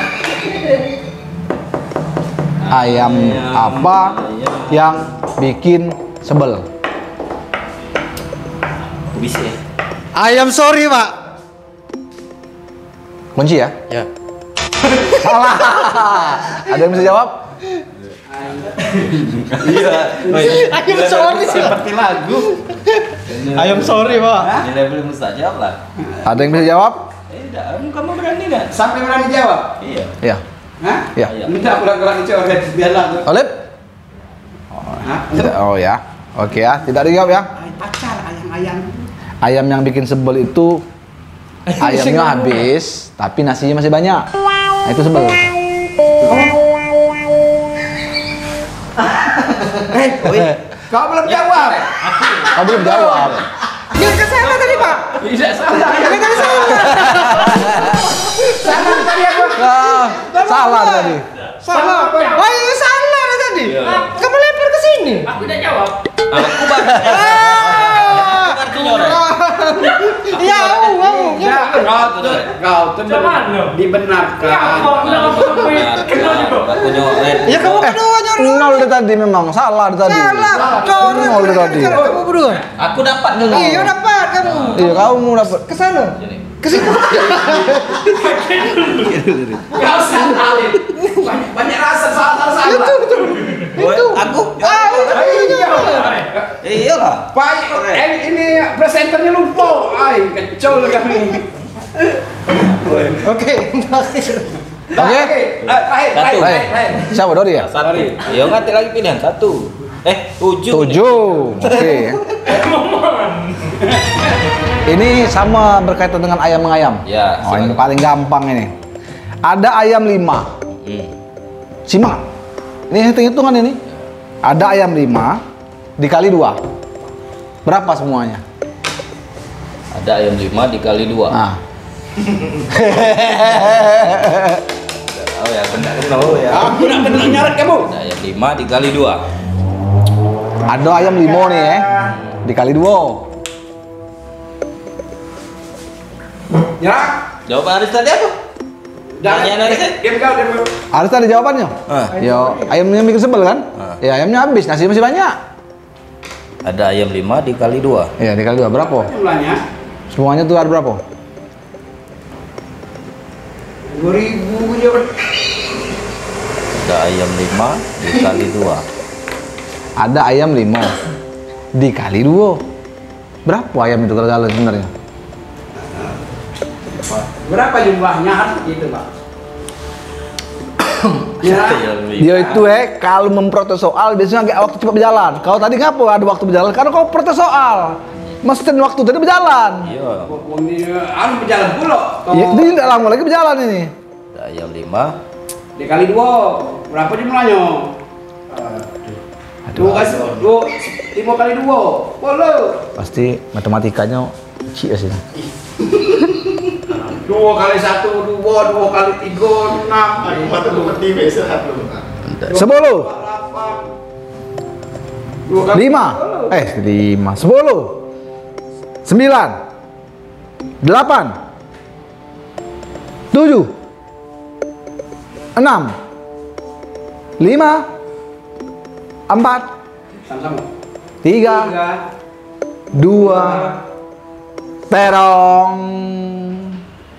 Ayam apa yang bikin sebel? Bisa ya? Ayam sorry, Pak. Kunci ya? Ya. Salah. Ada yang bisa jawab? Iya. Ayam sorry Seperti lagu. Ayam sorry, Pak. Ini belum bisa jawab lah. Ada yang bisa jawab? Tidak, kamu berani nggak? Sampai berani jawab. Iya. Ya. Hah? Ya. Minta pulang-pulang coret biar lagu. Olip? Hah? Oh ya. Oke ya. Tidak dijawab ya. Pacar ayam-ayam. Ayam yang bikin sebel itu ayamnya habis, tapi nasinya masih banyak. Nah, itu sebel. Kau belum jawab. Kau belum jawab. Ya ke sana tadi, Pak. Tidak salah. Salah tadi aku. Salah tadi. Salah. Wah, ini salah tadi. Kamu lempar ke sini. Aku udah jawab. Aku baru. Aku nyoret. Ya, mau. Ya, kau tuh dibenarkan. Aku nyoret. Ya kamu berdua nyuruh. Nol dari tadi memang salah dari tadi. Salah. Coret. Nol dari tadi. Kamu berdua. Aku dapat dulu. Iya, dapat kamu. Iya, kamu dapat. Ke sana. Ke sini. Kau salah. Banyak rasa salah. Itu. Aku. Iya. Iyalah. Pak, ini presenternya lupa. Ay, kecol kami. Oke. Oke. Satu. Terakhir. Siapa Dodi ya? Satu. Ya nggak lagi pilihan satu. 7. 7. Oke. Ini sama berkaitan dengan ayam mengayam. Ya, Oh, ini silakan. paling gampang ini. Ada ayam 5. Simak. Ini hitung-hitungan ini. Ada ayam 5 dikali 2. Berapa semuanya? Ada ayam 5 dikali 2. Nah. Oh ya, benar ya. Aku nak kena nyaret kamu. Ada ayam 5 dikali 2. Ada ayam 5 nih ya. Dikali 2. Ya. Jawaban Aris tadi apa? Pertanyaan Aris. Diam kau. Harus tadi jawabannya. Yo, ayamnya bikin sebel kan? Ya ayamnya habis, nasi masih banyak. Ada ayam 5 dikali 2. Iya, dikali 2 berapa? Jumlahnya Semuanya tuh ada berapa? 2000 je. Ada ayam 5 dikali 2. Ada ayam 5 dikali 2. Berapa ayam itu kalau sebenarnya? Berapa jumlahnya harus gitu, Pak? Ya. Dia itu kalau memprotes soal biasanya agak waktu cepat berjalan. Kalau tadi ngapa ada waktu berjalan? Karena kau protes soal. Mesin waktu tadi berjalan. Iya. Anu berjalan pula. Ya, ini tidak lama lagi berjalan ini. Ada ayam 5 Dikali 2. Berapa jumlahnya? Dua kali 5 kali 2. Boleh. Pasti matematikanya cik ya sini. 2 kali 1, 2 kali 3, 6. Sepuluh. 5 5 10 9 8 7 6 5 4 3 2 1 terong.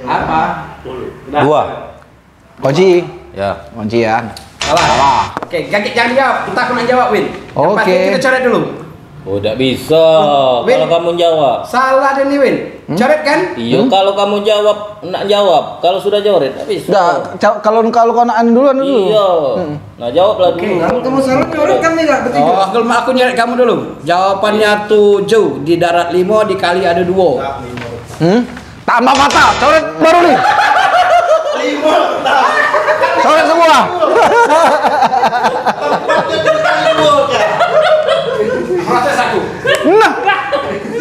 Apa? 2. Kunci. Ya. Kunci ya. Salah. Oke, jangan jawab. Kita akan jawab, Win. Yang Oke. pasti kita coret dulu. Oh, tidak bisa Win. kalau kamu jawab. Salah deh nih, Win. Coret kan? Iya, kalau kamu jawab, nak jawab. Kalau sudah jawab, tidak bisa. Kalau kau nak duluan dulu. Iya. Nah, jawablah dulu. Kalau kamu salah coret kan nih bertiga. Oh, aku nyari kamu dulu. Jawabannya 7 di darat 5 dikali ada 2. Tambah mata, coret baru nih. 5. Coret semua. Proses aku. Nah,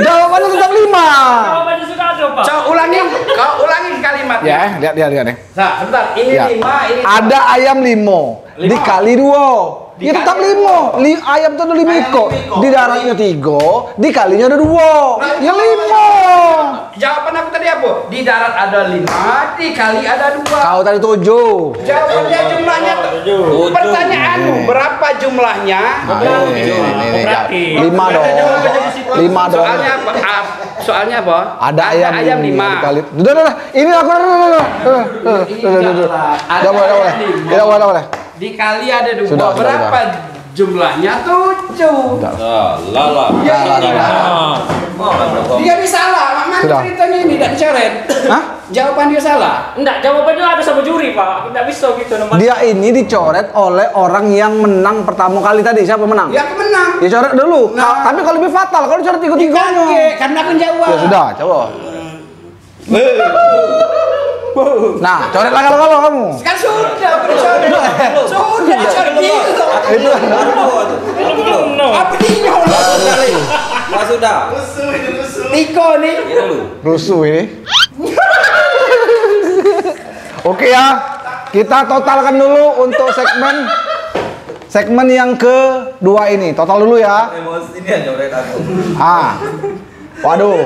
jawabannya tetap 5. Jawabannya sudah ada, Pak. Coba kau ulangi kalimatnya. Ya, lihat nih. Nah, sebentar. Ini Ya. 5, ini Ada ayam 5 dikali 2. Ya tetap 5. Ayam itu ada 5 ekor. Di daratnya 3, dikalinya ada 2. Ya 5. Jawaban aku tadi apa? Di darat ada 5, dikali ada 2. Kau tadi 7. Jawabannya jumlahnya. Pertanyaan berapa jumlahnya? Ini 5 dong. 5 dong. Soalnya apa? Ada ayam 5. dikali. Udah. Ini aku. Tidak boleh. Dikali ada 2. Sudah, Berapa jumlahnya? 7. Lala. Dia salah. Mana Sudah. ceritanya ini tidak dicoret? Hah? Jawaban dia salah. Enggak, jawabannya ada sama juri, Pak. Enggak bisa gitu nomor. Dia ini dicoret oleh orang yang menang pertama kali tadi. Siapa menang? Ya aku menang. Ya coret dulu. Nah. Tapi kalau lebih fatal kalau dicoret tiga-tiganya. Karena aku jawab. Ya sudah, coba. Nah, coretlah kalau kamu. Kan sudah aku dicoret. Sudah dicoret gitu. Itu. Apa dia? Mas sudah. Tiko nih. Rusuh ini. Oke ya. Kita totalkan dulu untuk segmen yang kedua ini. Total dulu ya. Emosinya nyoret aku. Waduh.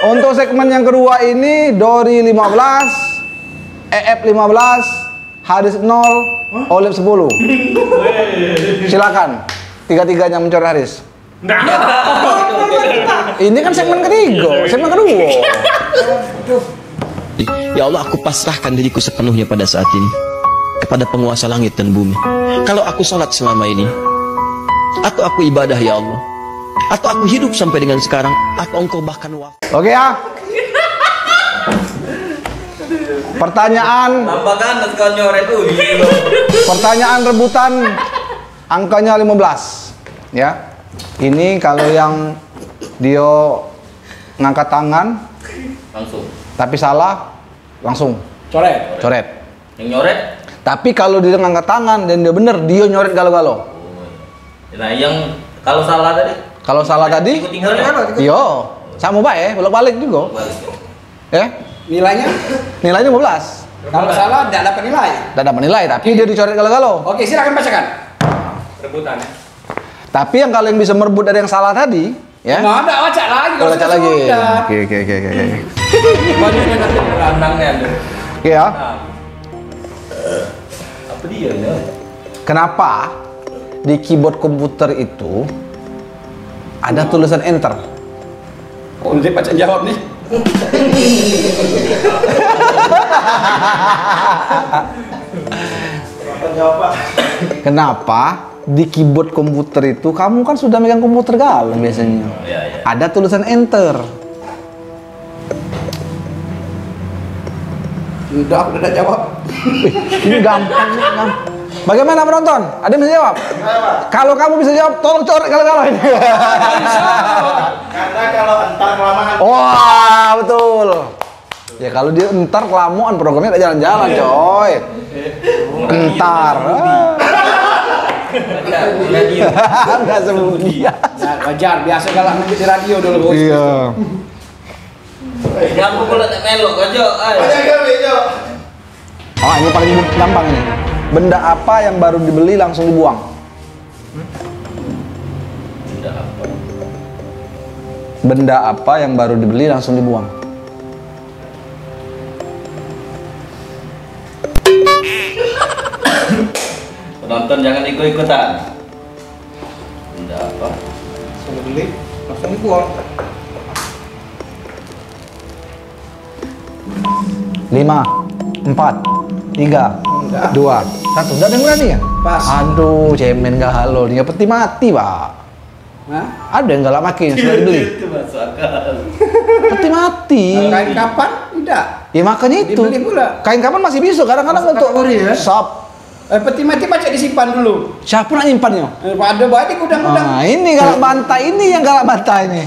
Untuk segmen yang kedua ini Dori 15, EF 15, Haris 0, Olip 10. Silakan. Tiga-tiganya mencoret Haris. Ini kan segmen ketiga, segmen kedua. Ya Allah, aku pasrahkan diriku sepenuhnya pada saat ini kepada penguasa langit dan bumi. Kalau aku sholat selama ini, atau aku ibadah ya Allah, atau aku hidup sampai dengan sekarang, atau engkau bahkan wafat. Oke ya. Pertanyaan. Tambahkan kau nyoret tuh. Pertanyaan rebutan angkanya 15. Ya. Ini kalau yang dia ngangkat tangan Langsung. tapi salah langsung Coret. Yang nyoret. Tapi kalau dia ngangkat tangan dan dia bener, dia nyoret galau-galau. Nah, yang kalau salah tadi Kalau salah tadi, yo, sama baik, bolak-balik juga. Ya, nilainya 15. Kalau salah tidak dapat nilai. Tidak dapat nilai, tapi dia dicoret galau-galau. Oke, silakan bacakan. Rebutan ya. Tapi yang kalian bisa merebut dari yang salah tadi, ya. Nggak ada, baca lagi. Kalau baca lagi. Sudah. Oke. Banyaknya nanti Randangnya ada. Oke ya. Apa dia ya? Kenapa di keyboard komputer itu ada tulisan enter? Oh, nanti baca jawab nih. Kenapa di keyboard komputer itu kamu kan sudah megang komputer galon biasanya? Ada tulisan enter. Udah jawab. Ini gampang. Bagaimana penonton? Ada yang bisa jawab? Kalau kamu bisa jawab, tolong coret kalau ini. Karena kalau entar kelamaan. Wah, betul. Ya kalau dia entar kelamaan programnya tidak jalan-jalan, coy. Entar. Enggak sebelum dia. Wajar, biasa galak nanti di radio dulu, Bos. Iya. Jangan pula tak melok aja. Oh, ini paling gampang ini. Benda apa yang baru dibeli langsung dibuang? Benda apa yang baru dibeli langsung dibuang? Penonton jangan ikut-ikutan. Benda apa? Sudah beli, langsung dibuang. 5, 4, 3, 2, 1. Udah ada yang berani ya? Pas. Aduh, cemen galau nih. Peti mati, Pak. Hah? Ada yang galak makin sudah dibeli. Itu masuk akal. Peti mati. Kain kapan? Tidak. Ya makanya itu. Dibeli pula. Kain kapan masih bisa, kadang-kadang untuk shop. Peti mati baca disimpan dulu. Siapa nak nyimpannya? Ada baik di gudang-gudang. Nah, ini galak bantai, ini yang galak bantai ini.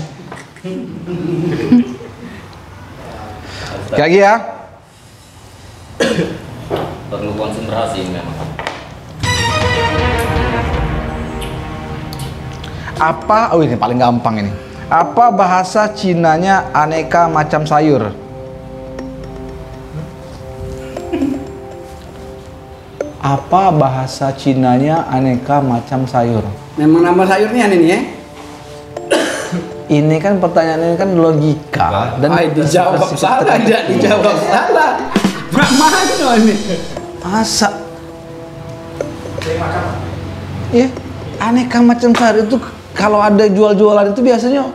Kayak lagi ya. Perlu konsentrasi memang. Apa? Oh, ini paling gampang ini. Apa bahasa Cinanya aneka macam sayur? Apa bahasa Cinanya aneka macam sayur? Memang nama sayurnya ini ya? Ini kan pertanyaan ini kan logika dan dijawab salah, tidak dijawab salah. Mana ini? Masa? Iya, aneka macam sayur itu kalau ada jual-jualan itu biasanya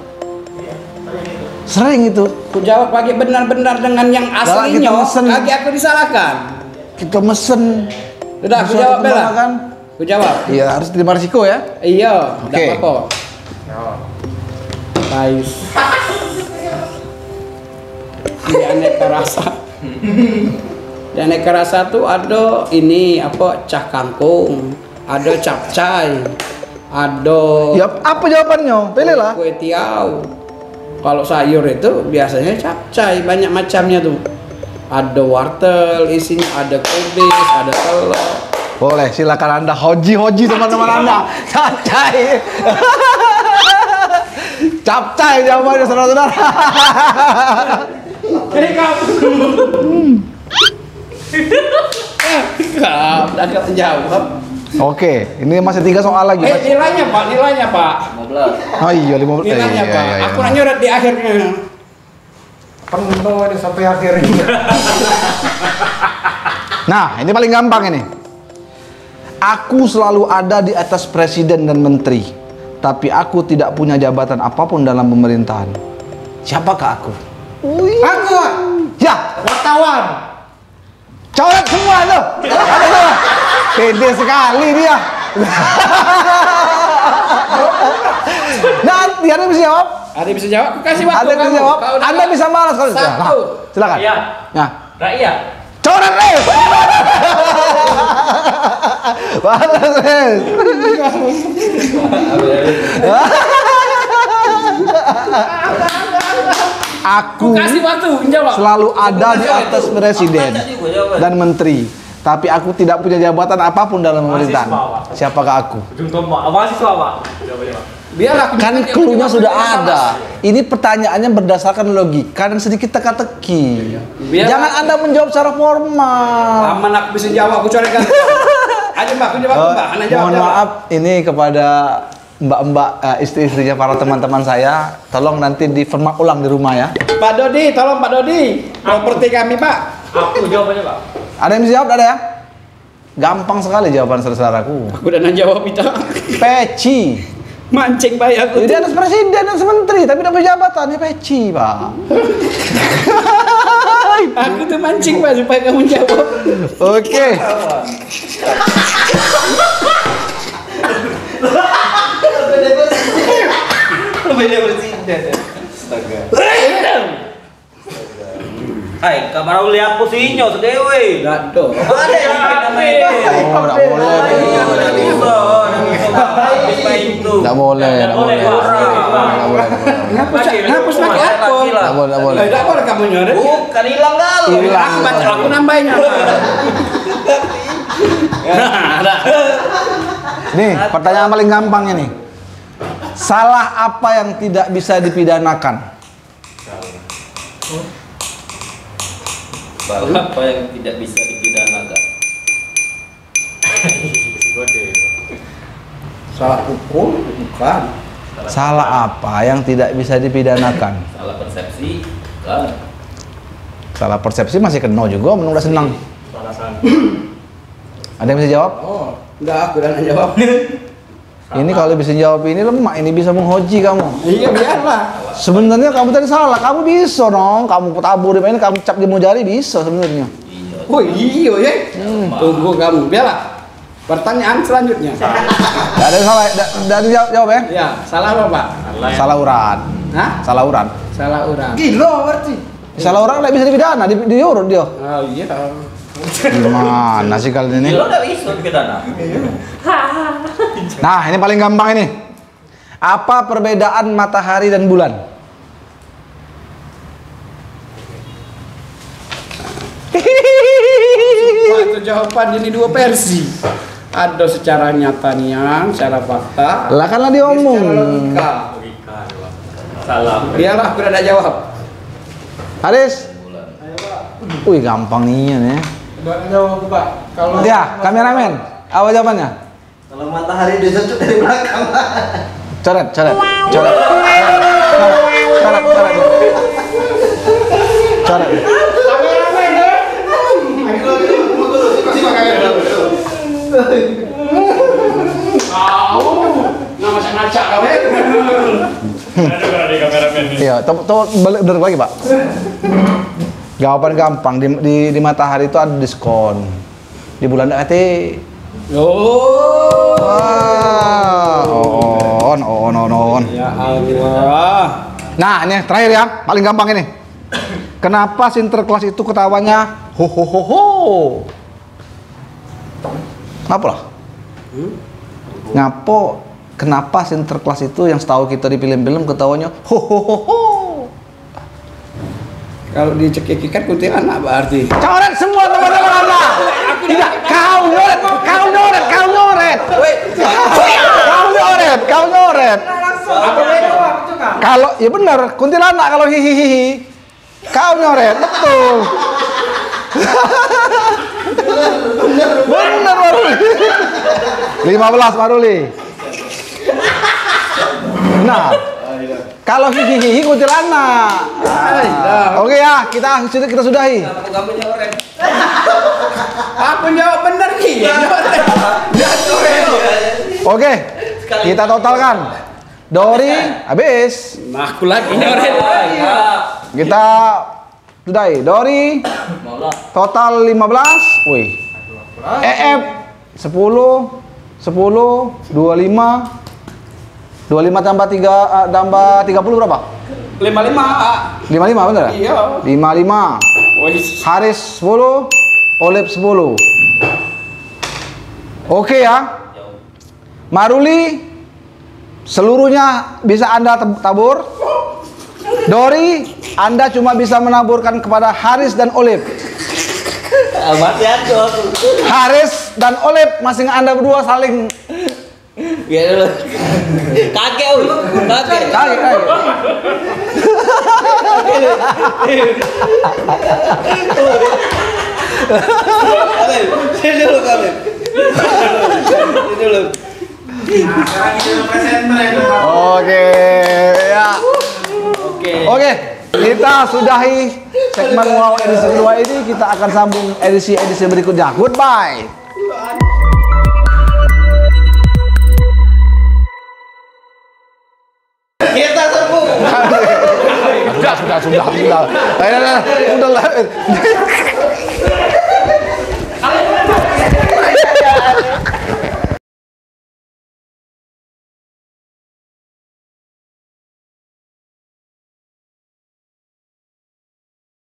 sering itu. Ku jawab pakai benar-benar dengan yang aslinya. Lagi aku disalahkan. Kita mesen. Udah, aku jawab Bella. Kan? Ku jawab. Iya, harus terima risiko ya. Iya, Oke. tidak apa-apa. Baik. Di aneka rasa. Di aneka rasa tuh ada ini apa cah kangkung, ada capcay, ada. Ya apa jawabannya? Pilihlah. Kue tiaw. Kalau sayur itu biasanya capcay, banyak macamnya tuh. Ada wortel isinya, ada kubis, ada telur. Boleh, silakan Anda hoji teman-teman Anda. Capcay. Capcay jawabannya saudara-saudara. Jadi kamu. Udah menjawab. Oke, ini masih 3 soal lagi. Nilainya Pak. 15. Oh iya, 15. Nilainya Iya, Pak. iya, iya. Aku nak nyoret di akhirnya. Penuh ini sampai akhir ini. Nah, ini paling gampang ini. Aku selalu ada di atas presiden dan menteri, tapi aku tidak punya jabatan apapun dalam pemerintahan. Siapakah aku? Aku, Ya, wartawan. coret semua tuh. Pede sekali dia. Nanti ada yang bisa jawab. Ada yang bisa jawab? Aku kasih waktu Ada yang bisa kamu. jawab. Kau udah Anda bisa balas kalau Satu. Nah, silakan. Iya. Nah, Rakyat. coret Riz. Balas Riz. Aku kasih waktu menjawab. selalu ada di atas presiden dan menteri, tapi aku tidak punya jabatan apapun dalam pemerintahan. Mahasiswa, Pak. Siapakah aku? Ujung tombak. Mahasiswa, Pak. Biarlah. Kan clue-nya sudah ada. Ini pertanyaannya berdasarkan logika dan sedikit teka-teki. Jangan Anda menjawab secara formal. Aman aku bisa jawab, aku corekan. Aja Mbak, aku jawab Mbak. Anda jawab. Mohon maaf, ini kepada mbak-mbak istri-istrinya para teman-teman saya, tolong nanti di-format ulang di rumah ya. Pak Dodi, tolong Pak Dodi. Properti kami Pak. Aku jawabannya Pak. Ada yang bisa jawab? Ada ya? Gampang sekali jawaban saudaraku. Aku udah jawab itu. Peci. Mancing Pak aku. Jadi atas presiden dan menteri, tapi tidak berjabatan, ya peci Pak. Aku tuh mancing Pak supaya kamu jawab. Oke. Beda presiden. Astaga. Hai, kamar uli apa sih nyo sedewe? Dado. Ada yang namanya. Enggak boleh. Ngapus lagi aku. Enggak boleh. Tidak boleh kamu nyoret. Bukan hilang kali. Hilang. Aku nambahin. Nih, pertanyaan paling gampang ini. Salah apa yang tidak bisa dipidanakan? Salah apa yang tidak bisa dipidanakan? Salah hukum bukan. Salah apa yang tidak bisa dipidanakan? Salah persepsi, kan? Salah persepsi masih kena juga, menurut senang. Ada yang bisa jawab? Oh, enggak, aku udah jawab. Ini kalau bisa jawab ini lemah, ini bisa menghoji kamu. Iya, biarlah. Sebenarnya kamu tadi salah, kamu bisa dong. Kamu tabur di mana, kamu cap di jari bisa sebenarnya. Oh iya ya. Tunggu kamu, biarlah. Pertanyaan selanjutnya. Gak ada yang salah, dari jawab ya? Ya, salah apa Pak? Salah urat. Hah? Salah urat. Salah orang. Gila berarti. Salah urat nggak bisa dipidana, diurut dia. Oh iya. Gimana sih kalian ini? Lo udah bisa dipidana. Nah, ini paling gampang ini. Apa perbedaan matahari dan bulan? Itu jawaban ini dua versi. Ada secara nyatanya, secara fakta. Lah kan dia omong. Secara logika. Salah. Biarlah aku udah jawab. Haris. Wih, gampang nih ya. Jawab Pak. Kalau Ya, kameramen. Apa jawabannya? Kalau matahari disentuh dari belakang. Coret. Coret. Nama saya ngacak kau Iya, balik bener lagi, Pak. Jawaban gampang, di matahari itu ada diskon. Di bulan nanti Oh. wah, on. Ya Allah. Nah, ini terakhir ya, paling gampang ini. Kenapa Sinterklas itu ketawanya ho ho ho ho? Ngapa lah? Kenapa Sinterklas itu yang setahu kita di film-film ketawanya ho ho ho ho? Kalau dicekikikan kuntilanak berarti. Coret semua teman-teman Anda. Tidak, kau nyoret. Kau nyoret. Kalau ya benar, kuntilanak kalau hihihi. Kau nyoret, betul. Benar Maruli. 15 Maruli. Nah, kalau hihihi kuntilanak. Oke ya, kita sudahi. Aku jawab benar nih. Oke, kita totalkan. Dori habis. Nah, aku lagi nyoret. Kita sudahi. Dori total 15. Wih. EF 10 25 tambah 30 berapa? 55. 55 bener? Iya. 55. Haris 10, Olip 10. Oke ya. Maruli seluruhnya bisa Anda tabur. Dori, Anda cuma bisa menaburkan kepada Haris dan Olip. Mati aku. Haris dan Olip masing Anda berdua saling Ya dulu. Kakek, oi. Kakek. Sini dulu kalian. Oke, ya. Oke, kita sudahi segmen Wow edisi kedua ini. Kita akan sambung edisi berikutnya. Goodbye. Kita sambung. Sudah. Udah lah.